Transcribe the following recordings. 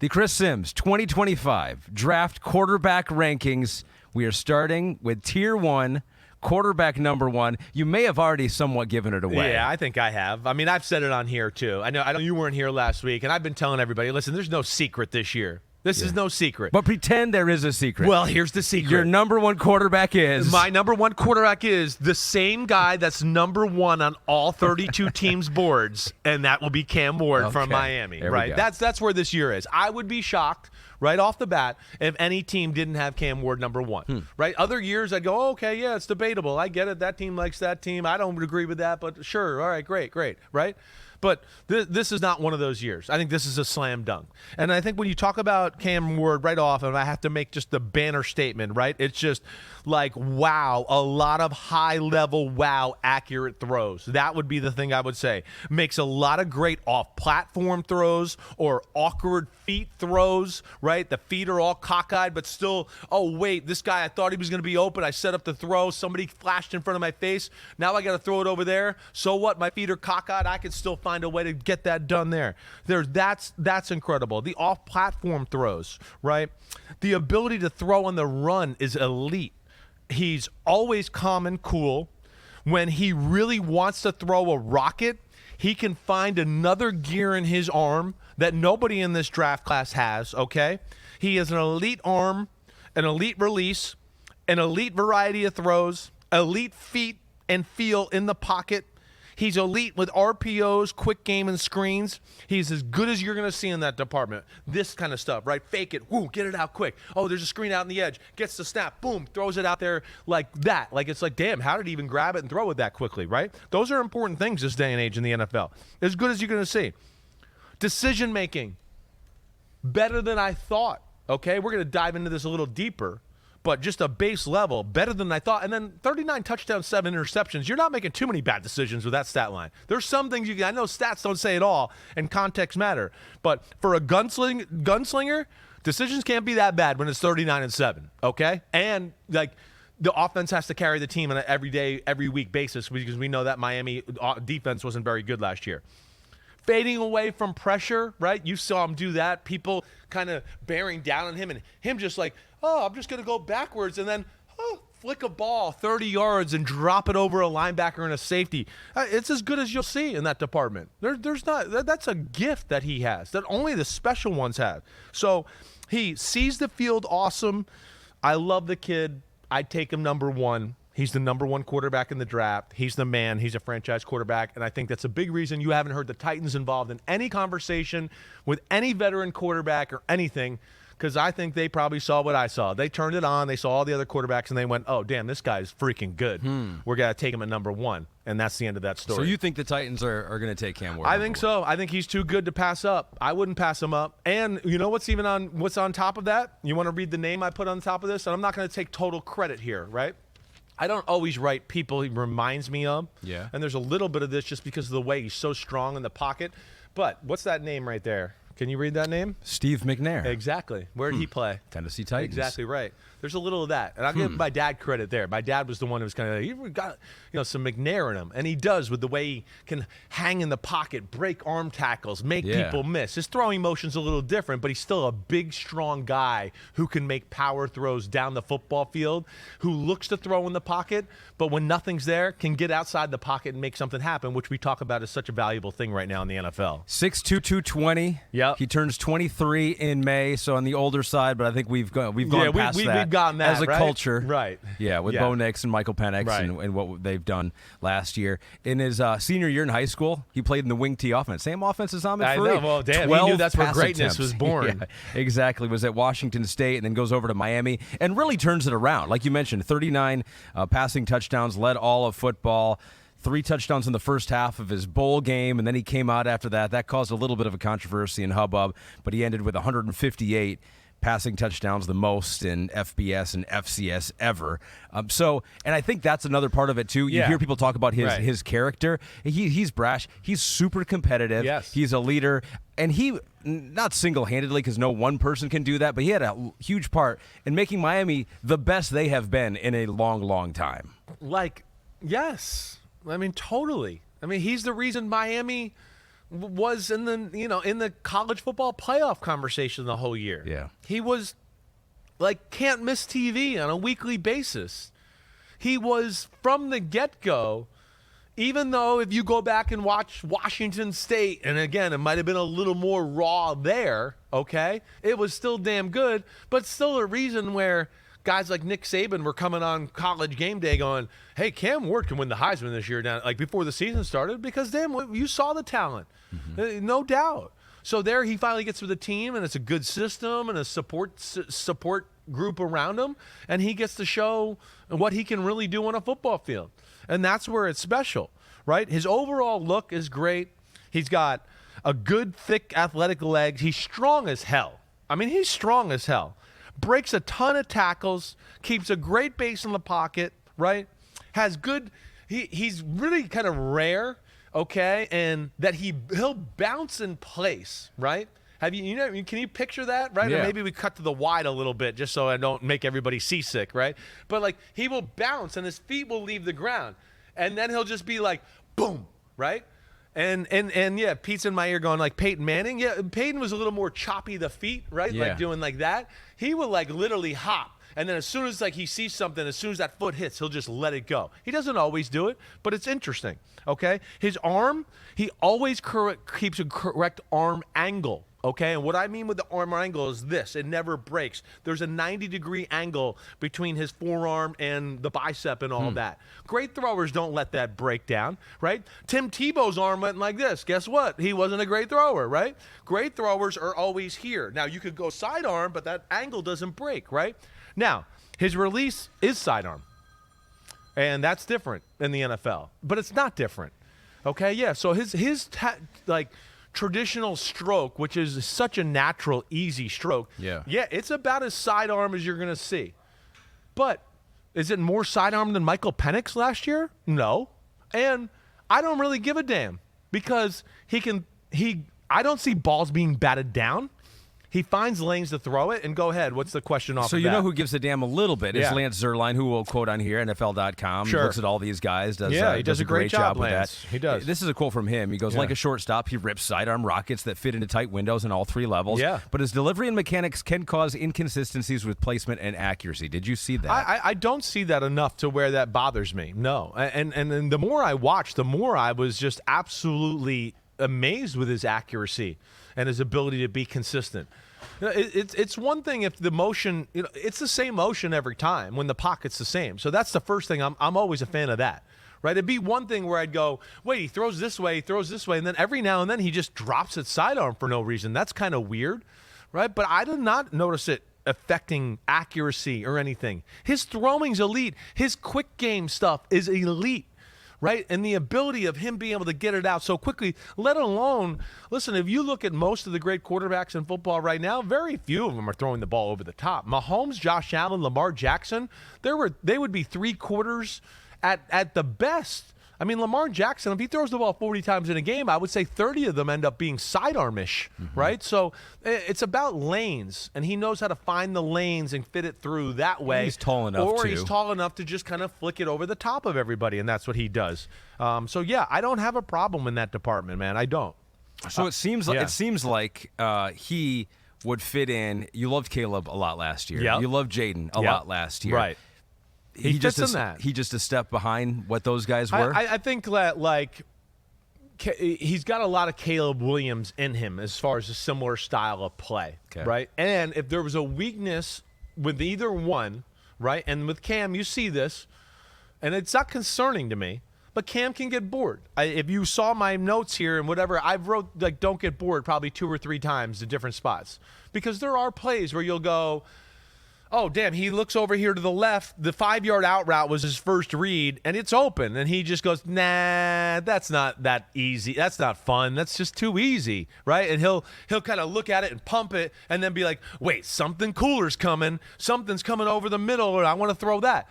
The Chris Simms 2025 Draft Quarterback Rankings. We are starting with Tier 1, quarterback number 1. You may have already somewhat given it away. Yeah, I think I have. I mean, I've said it on here, too. I know you weren't here last week, and I've been telling everybody, listen, there's no secret this year. This is no secret. But pretend there is a secret. Well, here's the secret. Your number 1 quarterback is? My number 1 quarterback is the same guy that's number 1 on all 32 teams' boards, and that will be Cam Ward from Miami, right? That's where this year is. I would be shocked right off the bat if any team didn't have Cam Ward number 1, right? Other years I'd go, oh, okay, yeah, it's debatable. I get it. That team likes that team. I don't agree with that, but sure. All right, great, right? But this is not one of those years. I think this is a slam dunk. And I think when you talk about Cam Ward right off, and I have to make just the banner statement, right? It's just like, wow, a lot of high-level, wow, accurate throws. That would be the thing I would say. Makes a lot of great off-platform throws or awkward feet throws, right? The feet are all cockeyed, but still, oh, wait, this guy, I thought he was going to be open. I set up the throw. Somebody flashed in front of my face. Now I got to throw it over there. So what? My feet are cockeyed. I can still find a way to get that done there. That's incredible. The off-platform throws, right? The ability to throw on the run is elite. He's always calm and cool. When he really wants to throw a rocket, he can find another gear in his arm that nobody in this draft class has, okay? He has an elite arm, an elite release, an elite variety of throws, elite feet and feel in the pocket. He's elite with RPOs, quick game, and screens. He's as good as you're going to see in that department. This kind of stuff, right? Fake it. Woo, get it out quick. Oh, there's a screen out on the edge. Gets the snap. Boom, throws it out there like that. Like, it's like, damn, how did he even grab it and throw it that quickly, right? Those are important things this day and age in the NFL. As good as you're going to see. Decision-making, better than I thought, okay? We're going to dive into this a little deeper. But just a base level, better than I thought. And then 39 touchdowns, 7 interceptions. You're not making too many bad decisions with that stat line. There's some things I know stats don't say it all, and context matter. But for a gunslinger, decisions can't be that bad when it's 39-7, okay? And, like, the offense has to carry the team on an every day, every week basis because we know that Miami defense wasn't very good last year. Fading away from pressure, right? You saw him do that. People kind of bearing down on him and him just like, oh, I'm just going to go backwards and then flick a ball 30 yards and drop it over a linebacker and a safety. It's as good as you'll see in that department. There's not. That's a gift that he has that only the special ones have. So he sees the field awesome. I love the kid. I'd take him number 1. He's the number 1 quarterback in the draft. He's the man. He's a franchise quarterback. And I think that's a big reason you haven't heard the Titans involved in any conversation with any veteran quarterback or anything, because I think they probably saw what I saw. They turned it on. They saw all the other quarterbacks, and they went, oh, damn, this guy's freaking good. We're going to take him at number 1. And that's the end of that story. So you think the Titans are going to take Cam Ward? I think so. I think he's too good to pass up. I wouldn't pass him up. And you know what's on top of that? You want to read the name I put on top of this? And I'm not going to take total credit here, right? I don't always write people he reminds me of. Yeah. And there's a little bit of this just because of the way he's so strong in the pocket. But what's that name right there? Can you read that name? Steve McNair. Exactly. Where did he play? Tennessee Titans. Exactly right. There's a little of that. And I'll give my dad credit there. My dad was the one who was kind of, you got some McNair in him. And he does with the way he can hang in the pocket, break arm tackles, make people miss. His throwing motion's a little different, but he's still a big, strong guy who can make power throws down the football field, who looks to throw in the pocket, but when nothing's there, can get outside the pocket and make something happen, which we talk about as such a valuable thing right now in the NFL. 6'2", 220. Yep. He turns 23 in May, so on the older side, but I think we've gone past that. We've gotten that, as a right? culture. Right. Yeah, with Bo Nix and Michael Penix Right. and what they've done last year. In his senior year in high school, he played in the wing T offense. Same offense as Ahmed Fareed. I know. Well, damn, he knew that's where greatness was born. Yeah, exactly. Was at Washington State and then goes over to Miami and really turns it around. Like you mentioned, 39 passing touchdowns, led all of football. 3 touchdowns in the first half of his bowl game, and then he came out after that. That caused a little bit of a controversy and hubbub, but he ended with 158 passing touchdowns, the most in FBS and FCS ever. And I think that's another part of it too. You hear people talk about his character. He's brash. He's super competitive. Yes. He's a leader. And he, not single-handedly because no one person can do that, but he had a huge part in making Miami the best they have been in a long, long time. Like, yes. I mean, totally. I mean, he's the reason Miami was in the college football playoff conversation the whole year. Yeah. He was like can't miss TV on a weekly basis. He was from the get-go, even though if you go back and watch Washington State, and again, it might have been a little more raw there, okay? It was still damn good, but still a reason where guys like Nick Saban were coming on College Game Day going, hey, Cam Ward can win the Heisman this year, now, like before the season started, because damn, you saw the talent, no doubt. So there he finally gets with the team, and it's a good system and a support group around him, and he gets to show what he can really do on a football field. And that's where it's special, right? His overall look is great. He's got a good, thick, athletic leg. He's strong as hell. I mean, he's strong as hell. Breaks a ton of tackles, keeps a great base in the pocket, right? Has good he's really kind of rare, okay? And that he'll bounce in place, right? Have can you picture that, right? Yeah. Or maybe we cut to the wide a little bit just so I don't make everybody seasick, right? But like he will bounce and his feet will leave the ground. And then he'll just be like, boom, right? And yeah, Pete's in my ear going like Peyton Manning. Yeah, Peyton was a little more choppy the feet, right? Yeah. Like doing like that. He will like literally hop. And then as soon as like he sees something, as soon as that foot hits, he'll just let it go. He doesn't always do it, but it's interesting, okay? His arm, he always keeps a correct arm angle. Okay, and what I mean with the arm angle is this. It never breaks. There's a 90-degree angle between his forearm and the bicep and all that. Great throwers don't let that break down, right? Tim Tebow's arm went like this. Guess what? He wasn't a great thrower, right? Great throwers are always here. Now, you could go sidearm, but that angle doesn't break, right? Now, his release is sidearm, and that's different in the NFL, but it's not different, okay? Yeah, so his traditional stroke, which is such a natural, easy stroke. Yeah, it's about as sidearm as you're going to see. But is it more sidearm than Michael Penix last year? No. And I don't really give a damn because I don't see balls being batted down. He finds lanes to throw it, and go ahead. What's the question off of that? So you know who gives a damn a little bit is Lance Zierlein, who we'll quote on here, NFL.com. Sure. He looks at all these guys. He does a great job with Lance. that. He does. This is a quote from him. He goes, like a shortstop, he rips sidearm rockets that fit into tight windows in all three levels. Yeah. But his delivery and mechanics can cause inconsistencies with placement and accuracy. Did you see that? I don't see that enough to where that bothers me. No. And the more I watched, the more I was just absolutely amazed with his accuracy and his ability to be consistent. It's one thing if the motion, it's the same motion every time when the pocket's the same. So that's the first thing. I'm always a fan of that, right? It'd be one thing where I'd go, wait, he throws this way, and then every now and then he just drops it sidearm for no reason. That's kind of weird, right? But I did not notice it affecting accuracy or anything. His throwing's elite. His quick game stuff is elite. Right? And the ability of him being able to get it out so quickly, let alone, listen, if you look at most of the great quarterbacks in football right now, very few of them are throwing the ball over the top. Mahomes, Josh Allen, Lamar Jackson, they would be three quarters at the best. I mean, Lamar Jackson, if he throws the ball 40 times in a game, I would say 30 of them end up being sidearmish, right? So it's about lanes, and he knows how to find the lanes and fit it through that way. He's tall enough, or he's tall enough to just kind of flick it over the top of everybody, and that's what he does. So, yeah, I don't have a problem in that department, man. I don't. So it seems like he would fit in. You loved Caleb a lot last year. Yep. You loved Jaden a lot last year. Right. He fits in that. He just a step behind what those guys were? I think that, like, he's got a lot of Caleb Williams in him as far as a similar style of play, right? And if there was a weakness with either one, right, and with Cam, you see this, and it's not concerning to me, but Cam can get bored. If you saw my notes here and whatever, I've wrote, like, don't get bored probably 2 or 3 times in different spots. Because there are plays where you'll go, oh, damn, he looks over here to the left. The 5-yard out route was his first read, and it's open. And he just goes, nah, that's not that easy. That's not fun. That's just too easy, right? And he'll kind of look at it and pump it and then be like, wait, something cooler's coming. Something's coming over the middle, or I want to throw that.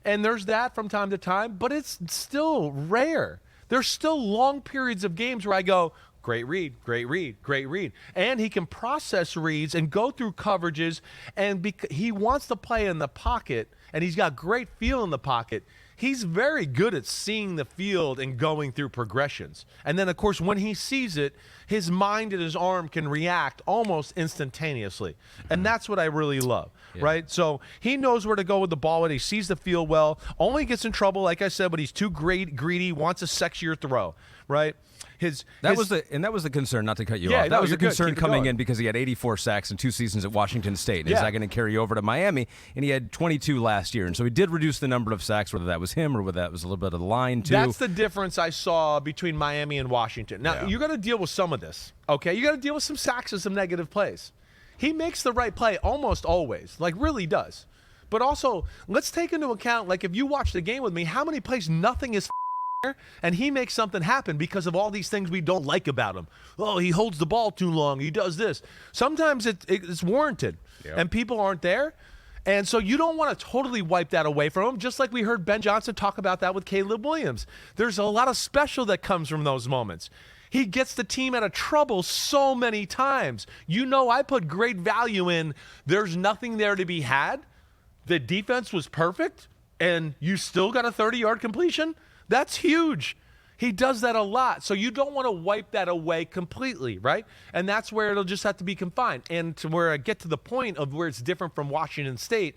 And there's that from time to time, but it's still rare. There's still long periods of games where I go, great read, great read, great read. And he can process reads and go through coverages, and he wants to play in the pocket, and he's got great feel in the pocket. he's very good at seeing the field and going through progressions. And then, of course, when he sees it, his mind and his arm can react almost instantaneously. And that's what I really love, right? So he knows where to go with the ball when he sees the field well. Only gets in trouble, like I said, when he's too greedy, wants a sexier throw, right? That was the concern, not to cut you off. That was the concern coming in because he had 84 sacks in 2 seasons at Washington State. Is that going to carry over to Miami? And he had 22 last year. And so he did reduce the number of sacks, whether that was him or whether that was a little bit of the line, too. That's the difference I saw between Miami and Washington. Now, you got to deal with some of this, okay? You got to deal with some sacks and some negative plays. He makes the right play almost always, like really does. But also, let's take into account, like if you watch the game with me, how many plays nothing is and he makes something happen because of all these things we don't like about him. Oh, he holds the ball too long. He does this. Sometimes it's warranted, and people aren't there. And so you don't want to totally wipe that away from him, just like we heard Ben Johnson talk about that with Caleb Williams. There's a lot of special that comes from those moments. He gets the team out of trouble so many times. You know, I put great value in there's nothing there to be had. The defense was perfect, and you still got a 30-yard completion. That's huge. He does that a lot. So you don't want to wipe that away completely, right? And that's where it'll just have to be confined. And to where I get to the point of where it's different from Washington State,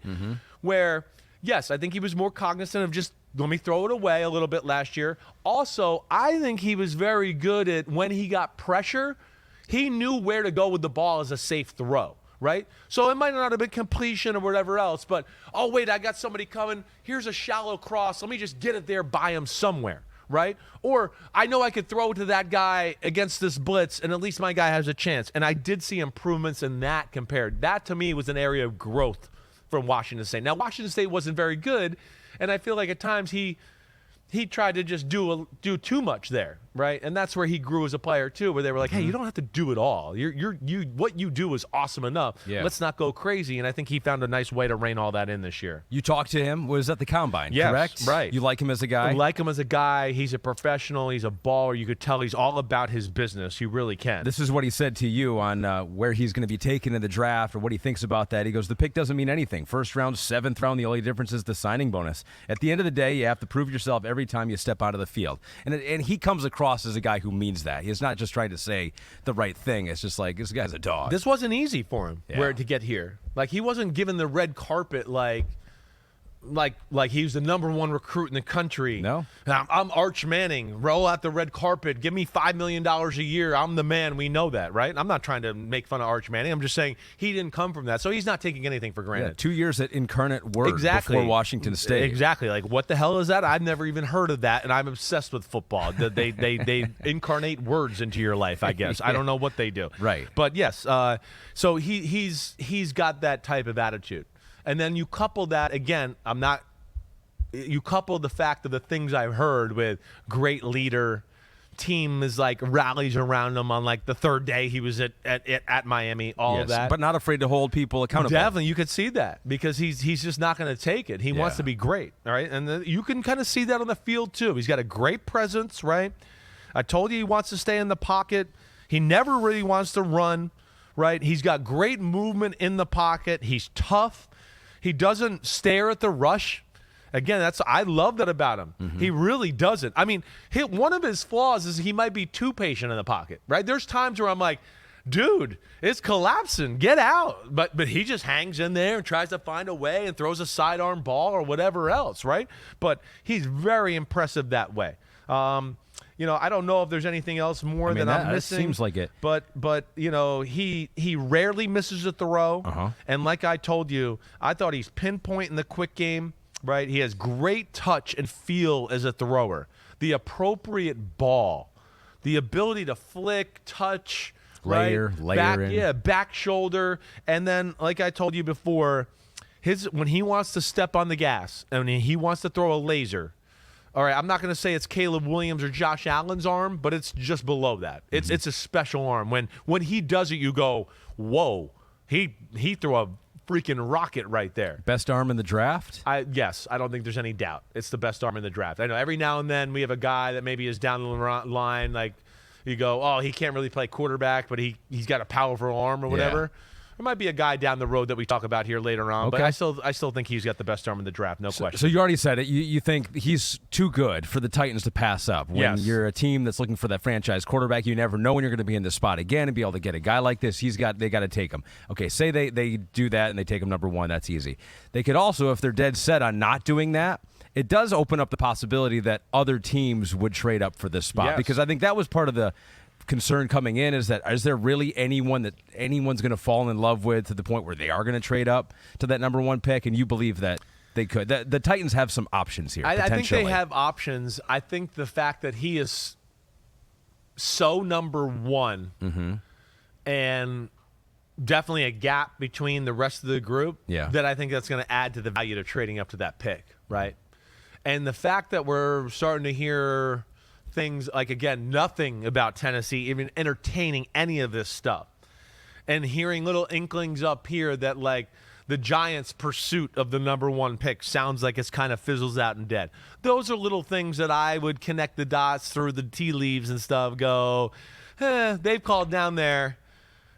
where, yes, I think he was more cognizant of just, let me throw it away a little bit last year. Also, I think he was very good at when he got pressure, he knew where to go with the ball as a safe throw. Right? So it might not have been completion or whatever else, but, oh, wait, I got somebody coming. Here's a shallow cross. Let me just get it there by him somewhere, right? Or I know I could throw to that guy against this blitz, and at least my guy has a chance. And I did see improvements in that compared. That, to me, was an area of growth from Washington State. Now, Washington State wasn't very good, and I feel like at times he tried to just do too much there, right? And that's where he grew as a player too, where they were like, "Hey, you don't have to do it all. What you do is awesome enough. Let's not go crazy." And I think he found a nice way to rein all that in this year. You talked to him. Was at the Combine, correct? Right. You like him as a guy? I like him as a guy. He's a professional. He's a baller. You could tell he's all about his business. You really can. This is what he said to you on where he's going to be taken in the draft or what he thinks about that. He goes, "The pick doesn't mean anything. First round, 7th round, the only difference is the signing bonus. At the end of the day, you have to prove yourself every time you step out of the field." And he comes across as a guy who means that. He's not just trying to say the right thing. It's just like, this guy's a dog. This wasn't easy for him to get here. Like, he wasn't given the red carpet like he was the #1 recruit in the country. No. I'm Arch Manning. Roll out the red carpet. Give me $5 million a year. I'm the man. We know that, right? I'm not trying to make fun of Arch Manning. I'm just saying he didn't come from that. So he's not taking anything for granted. 2 years at Incarnate Word before Washington State. Exactly. Like, what the hell is that? I've never even heard of that, and I'm obsessed with football. They incarnate words into your life, I guess. I don't know what they do. Right. But, yes, so he's got that type of attitude. And then you couple that, again, you couple the fact of the things I've heard with great leader, team is like rallies around him on like the 3rd day he was at Miami, all of that. But not afraid to hold people accountable. Definitely, you could see that because he's just not going to take it. He wants to be great, all right? And you can kind of see that on the field too. He's got a great presence, right? I told you he wants to stay in the pocket. He never really wants to run, right? He's got great movement in the pocket. He's tough. He doesn't stare at the rush. Again, I love that about him. He really doesn't. I mean, one of his flaws is he might be too patient in the pocket, right? There's times where I'm like, dude, it's collapsing. Get out. But he just hangs in there and tries to find a way and throws a sidearm ball or whatever else, right? But he's very impressive that way. I don't know if there's anything else more that I'm missing. It seems like it. But he rarely misses a throw. And like I told you, I thought he's pinpoint in the quick game, right? He has great touch and feel as a thrower. The appropriate ball, the ability to flick, touch, layer in. Back shoulder. And then, like I told you before, when he wants to step on the gas and he wants to throw a laser, all right, I'm not going to say it's Caleb Williams or Josh Allen's arm, but it's just below that. It's a special arm. When he does it, you go, whoa, he threw a freaking rocket right there. Best arm in the draft? Yes, I don't think there's any doubt. It's the best arm in the draft. I know every now and then we have a guy that maybe is down the line, like you go, oh, he can't really play quarterback, but he's got a powerful arm or whatever. There might be a guy down the road that we talk about here later on, Okay. but I still think he's got the best arm in the draft, no question. So you already said it. You think he's too good for the Titans to pass up. When Yes. you're a team that's looking for that franchise quarterback, you never know when you're going to be in this spot again and be able to get a guy like this. They got to take him. Okay, say they do that and they take him number 1. That's easy. They could also, if they're dead set on not doing that, it does open up the possibility that other teams would trade up for this spot. Yes. Because I think that was part of the concern coming in, is there really anyone that anyone's going to fall in love with to the point where they are going to trade up to that number 1 pick? And you believe that they could. The Titans have some options here. I think potentially. they have options. I think the fact that he is so number 1 and definitely a gap between the rest of the group, that I think that's going to add to the value of trading up to that pick, right? And the fact that we're starting to hear things like, again, nothing about Tennessee even entertaining any of this stuff, and hearing little inklings up here that, like, the Giants' pursuit of the number 1 pick sounds like it's kind of fizzles out and dead. Those are little things that I would connect the dots through the tea leaves and stuff, go, they've called down there,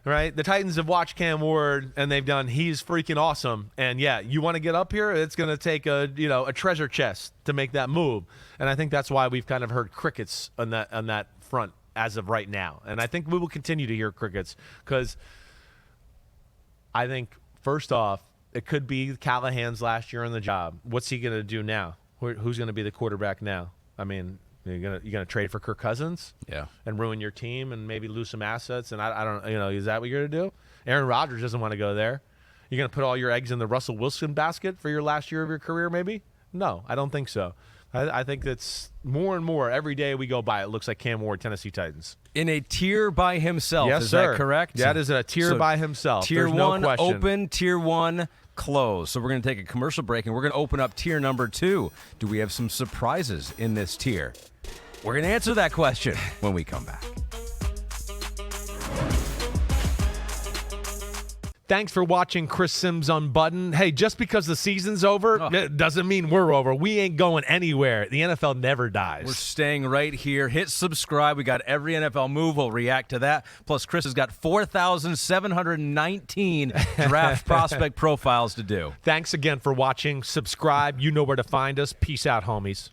right? The Titans have watched Cam Ward, and they've done, he's freaking awesome. And, yeah, you want to get up here, it's going to take a treasure chest to make that move. And I think that's why we've kind of heard crickets on that front as of right now. And I think we will continue to hear crickets, because I think, first off, it could be Callahan's last year on the job. What's he going to do now? Who's going to be the quarterback now? I mean, you're gonna trade for Kirk Cousins, and ruin your team and maybe lose some assets. And I don't, is that what you're gonna do? Aaron Rodgers doesn't want to go there. You're gonna put all your eggs in the Russell Wilson basket for your last year of your career, maybe? No, I don't think so. I think that's more and more every day we go by. It looks like Cam Ward, Tennessee Titans, in a tier by himself. Yes, is sir. that correct? That is a tier by himself. Tier There's 1 no question. open, tier 1 closed. So we're going to take a commercial break, and we're going to open up tier number 2. Do we have some surprises in this tier? We're going to answer that question when we come back. Thanks for watching Chris Simms Unbuttoned. Hey, just because the season's over, it doesn't mean we're over. We ain't going anywhere. The NFL never dies. We're staying right here. Hit subscribe. We got every NFL move. We'll react to that. Plus, Chris has got 4,719 draft prospect profiles to do. Thanks again for watching. Subscribe. You know where to find us. Peace out, homies.